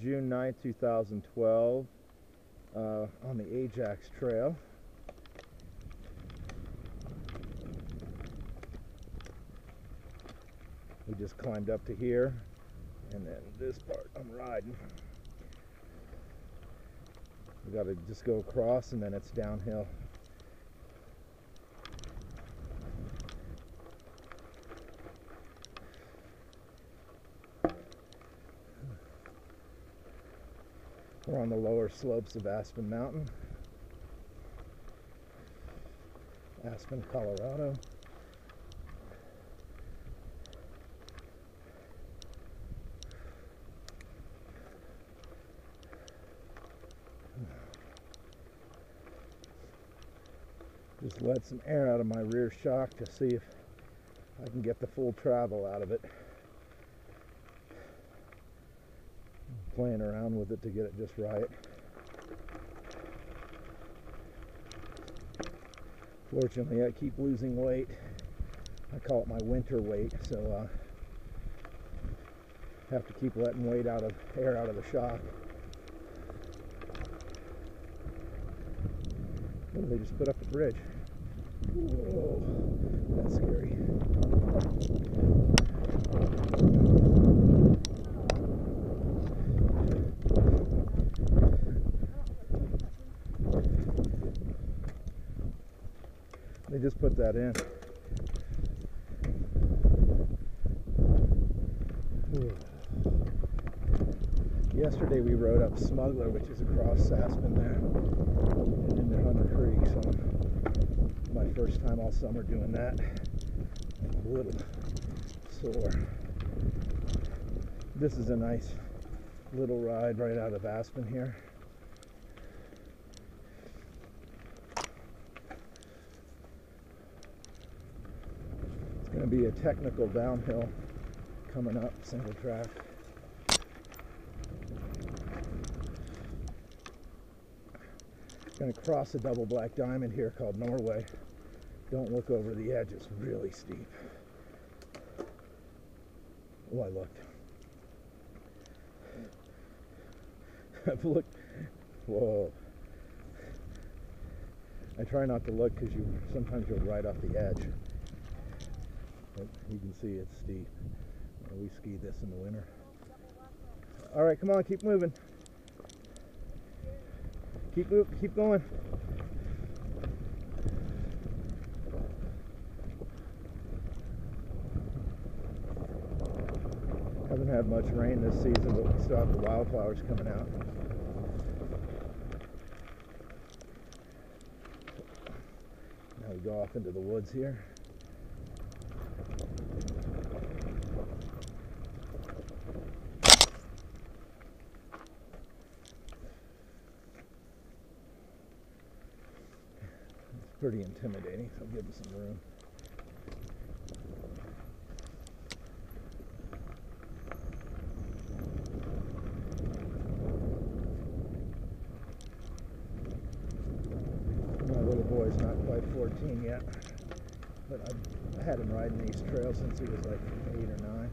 June 9th, 2012, on the Ajax trail. We just climbed up to here, and then this part I'm riding. We got to just go across, and then it's downhill. We're on the lower slopes of Aspen Mountain, Aspen, Colorado. Just let some air out of my rear shock to see if I can get the full travel out of it. I'm playing around with it to get it just right. Fortunately, I keep losing weight. I call it my winter weight, so have to keep letting air out of the shock. Oh, they just put up a bridge. Whoa, that's scary. They just put that in. Yesterday we rode up Smuggler, which is across Aspen there, and into Hunter Creek, so my first time all summer doing that. I'm a little sore. This is a nice little ride right out of Aspen here. It's going to be a technical downhill coming up, single track. Going to cross a double black diamond here called Norway. Don't look over the edge, it's really steep. Oh, I looked. I've looked. Whoa. I try not to look because sometimes you'll ride off the edge. But you can see it's steep. We skied this in the winter. All right, come on, keep moving. Keep going. Haven't had much rain this season, but we still have the wildflowers coming out. Now we go off into the woods here. Pretty intimidating, so I'll give them some room. My little boy's not quite 14 yet, but I had him riding these trails since he was like 8 or 9.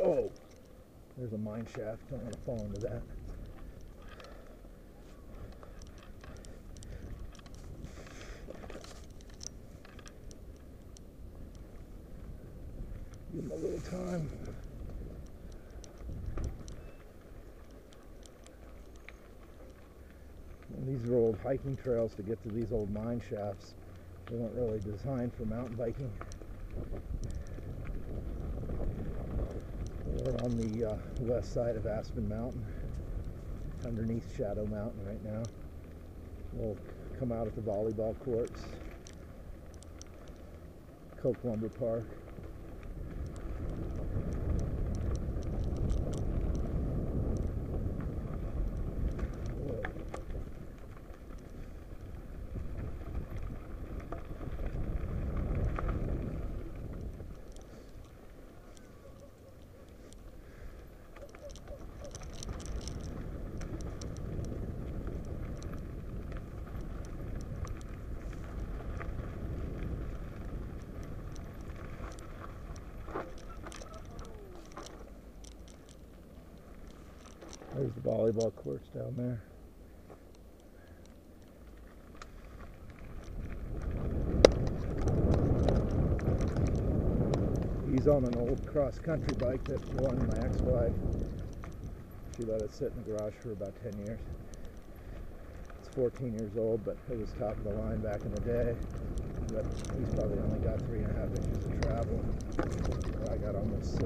Oh, there's a mine shaft. Don't want to fall into that. Give them a little time. And these are old hiking trails to get to these old mine shafts. They weren't really designed for mountain biking. We're on the west side of Aspen Mountain, underneath Shadow Mountain right now. We'll come out at the volleyball courts, Coke Lumber Park. There's the volleyball courts down there. He's on an old cross-country bike that belonged to my ex-wife. She let it sit in the garage for about 10 years. It's 14 years old, but it was top of the line back in the day. But he's probably only got 3.5 inches of travel. I got almost 6.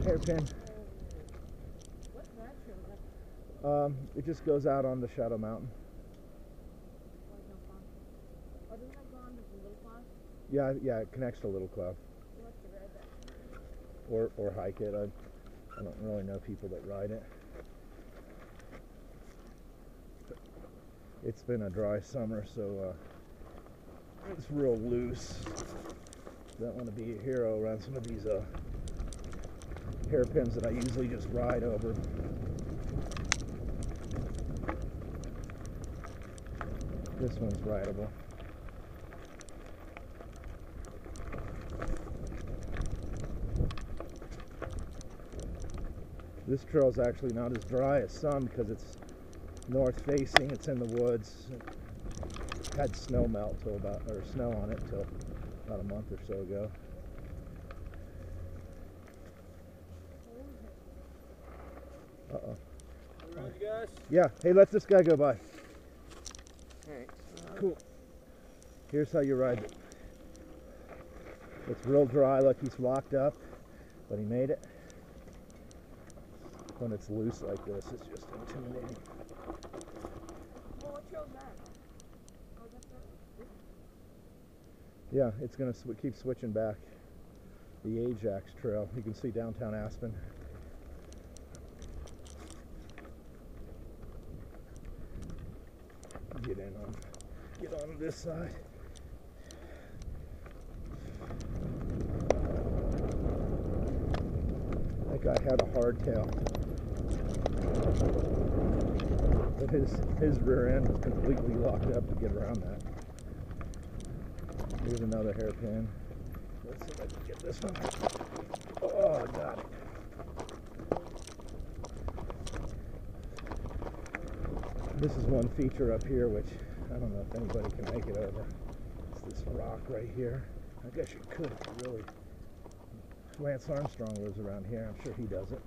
Hairpin. What's that trim? It just goes out on the Shadow Mountain. Oh, doesn't that go on to the Little Cloud? Yeah, it connects to Little Cloud. You must have read that. Or hike it. I don't really know people that ride it. It's been a dry summer, so it's real loose. Don't want to be a hero around some of these hairpins that I usually just ride over. This one's rideable. This trail's actually not as dry as some because it's north facing, it's in the woods. It had snow melt snow on it till about a month or so ago. Uh-oh. You ready, guys? Yeah, hey, let this guy go by. Thanks. Cool. Here's how you ride it. It's real dry, like he's locked up, but he made it. When it's loose like this, it's just intimidating. Oh, what trail's that? Oh, that's that. Yeah, it's going to keep switching back. The Ajax trail. You can see downtown Aspen. Get on this side. That guy had a hardtail. But his rear end was completely locked up to get around that. Here's another hairpin. Let's see if I can get this one. Oh, I got it. This is one feature up here which I don't know if anybody can make it over. It's this rock right here. I guess you could if you really. Lance Armstrong lives around here. I'm sure he does it.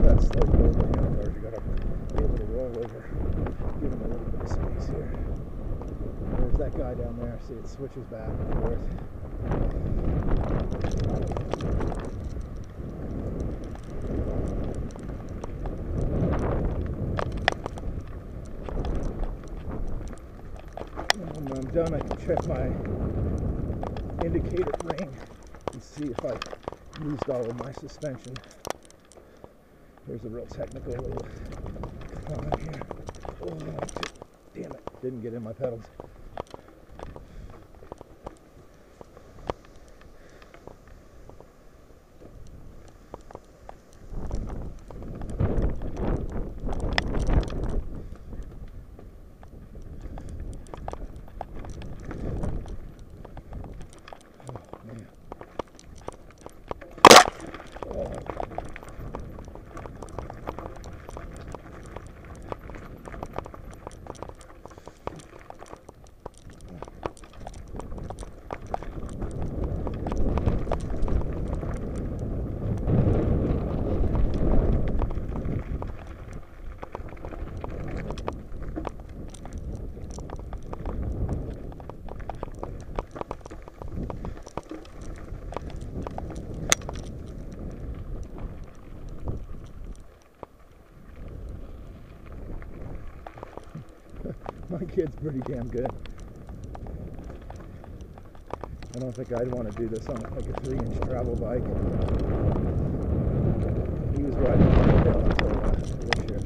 That's slow moving handlebars. You gotta be able to roll over. Give him a little bit of space here. There's that guy down there. See, it switches back and forth. When I'm done, I can check my indicator ring and see if I used all of my suspension. Here's a real technical little climb here. Oh, damn it. Didn't get in my pedals. My kid's pretty damn good. I don't think I'd want to do this on like a 3-inch travel bike. He was riding on the hill until this year.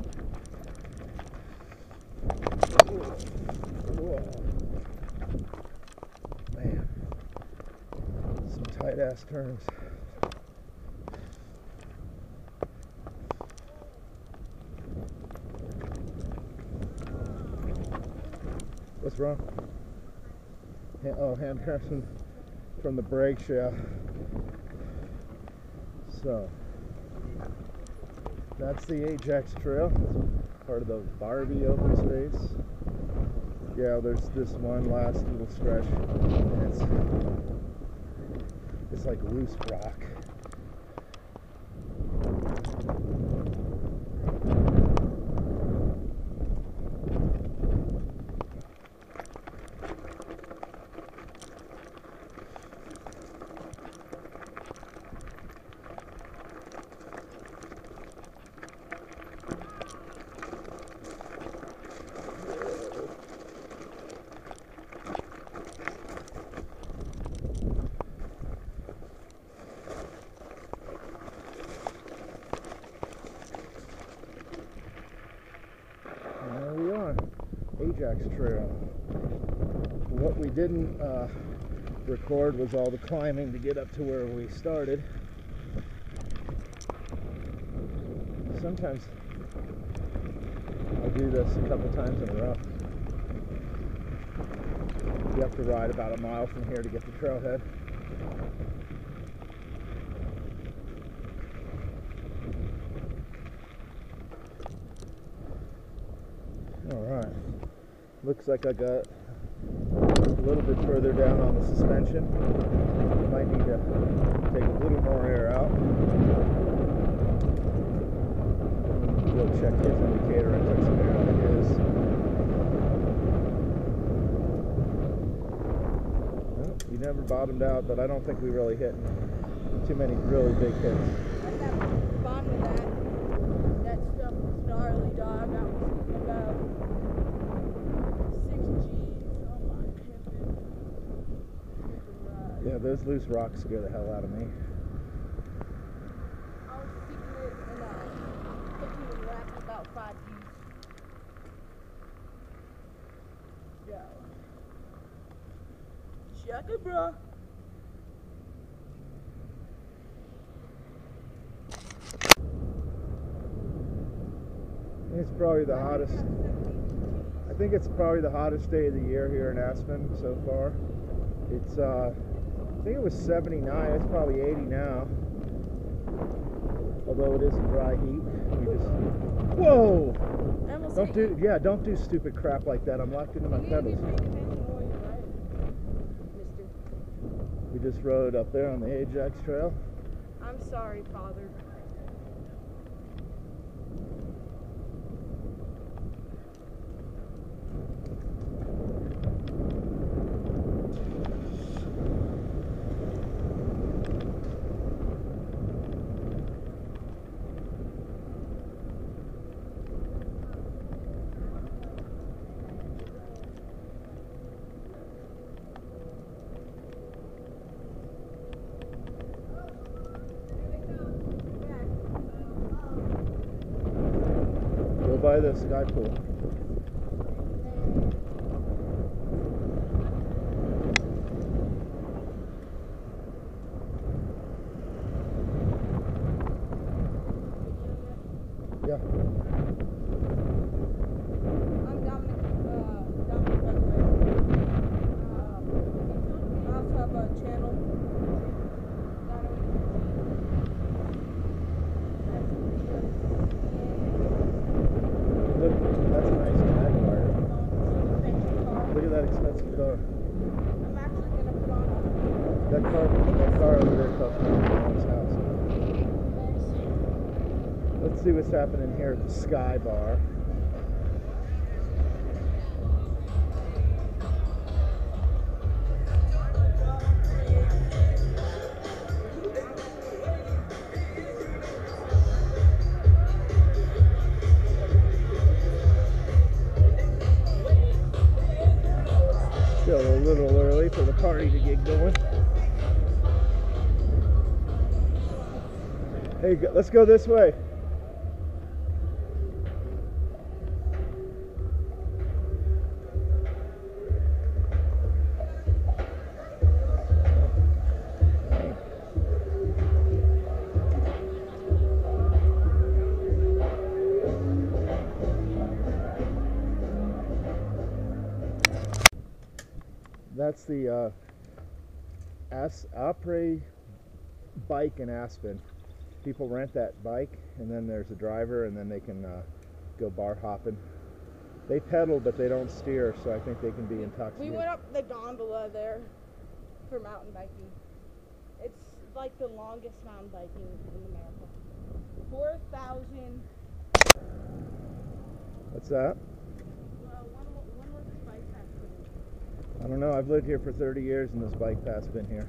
Whoa. Man, some tight ass turns. What's wrong? Hand cramping from the brakes, yeah. So, that's the Ajax Trail. It's part of the Barbie open space. Yeah, there's this one last little stretch, and it's like loose rock. Ajax Trail. What we didn't record was all the climbing to get up to where we started. Sometimes I'll do this a couple times in a row. You have to ride about a mile from here to get the trailhead. Alright, looks like I got a little bit further down on the suspension. Might need to take a little more air out. Go check his indicator. I took some air out of his. Well, you never bottomed out, but I don't think we really hit too many really big hits. I got the bottom of that stuff was gnarly, dog. That was about 6 G's on my pimpin'. Yeah, those loose rocks scare the hell out of me. I was seeking it and thinking it lapped about 5 G's. Yo. Check it, bro. It's probably the hottest. I think it's probably the hottest day of the year here in Aspen so far. It's I think it was 79. It's probably 80 now. Although it is a dry heat. We just whoa! Don't do stupid crap like that. I'm locked into my pedals. We just rode up there on the Ajax Trail. I'm sorry, Father. By the sky pool. Yeah. I'm Dominic Buckley. I also have a channel. That's a nice Jaguar. Look at that expensive car. I'm actually gonna put on That car over there cost my mom's house. Let's see what's happening here at the Sky Bar. little early for the party to get going. Hey, let's go this way. That's the Apres bike in Aspen. People rent that bike, and then there's a driver, and then they can go bar hopping. They pedal, but they don't steer, so I think they can be intoxicated. We went up the gondola there for mountain biking. It's like the longest mountain biking in America. 4,000. What's that? When was this bike pass put in? I don't know. I've lived here for 30 years, and this bike path's been here.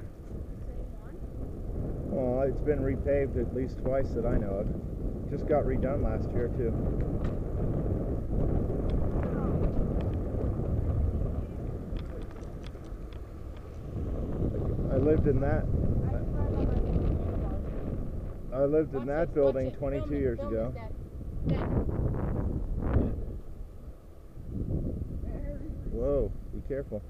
Same one? Well, it's been repaved at least twice that I know of. Just got redone last year, too. I lived in that. I lived in that building 22 years ago. Whoa, be careful.